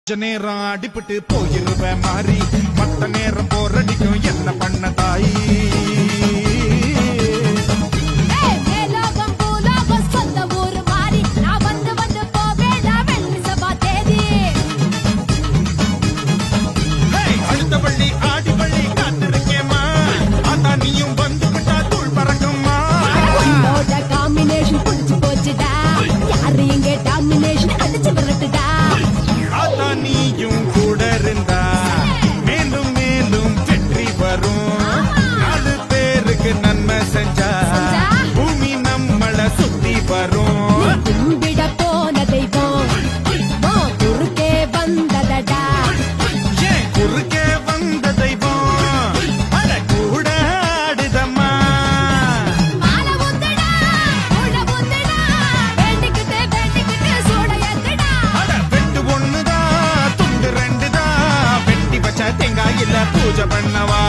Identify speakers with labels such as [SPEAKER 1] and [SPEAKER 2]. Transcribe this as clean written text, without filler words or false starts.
[SPEAKER 1] நேரம் அடிபட்டு போயிருவ மாறி மத்த நேரம் போரடிக்கும் என்ன பண்ண தாயி அடுத்த பள்ளி ஆடி பள்ளி காத்திருக்கேமா அதான் நீயும் வந்து விட்டா தூள் பறக்குமா
[SPEAKER 2] காம்பினேஷன் புடிச்சு போச்சுடா யாரு இங்க டாமினேஷன் அடிச்சு விரட்டுடா
[SPEAKER 1] அதான் நீயும் கூட இருந்தா மேலும் மேலும் வெற்றி வரும் 4 பேருக்கு நன்மை செஞ்சா பூமி நம்மள சுத்தி வரும்
[SPEAKER 2] கும்பிட போன தெய்வம் குறுக்கே வந்ததடா
[SPEAKER 1] ஏன் குறுக்கே வந்த தெய்வம் அட கூட ஆடுதம்மா
[SPEAKER 2] மாலை ஊத்துடா உள்ள ஊத்துடா வேண்டிக்கிட்டு சூட ஏத்துடா
[SPEAKER 1] அட வெட்டு ஒண்ணுதான் துண்டு 2 தான் வெட்டி வச்ச தேங்காயில பூஜை பண்ணவா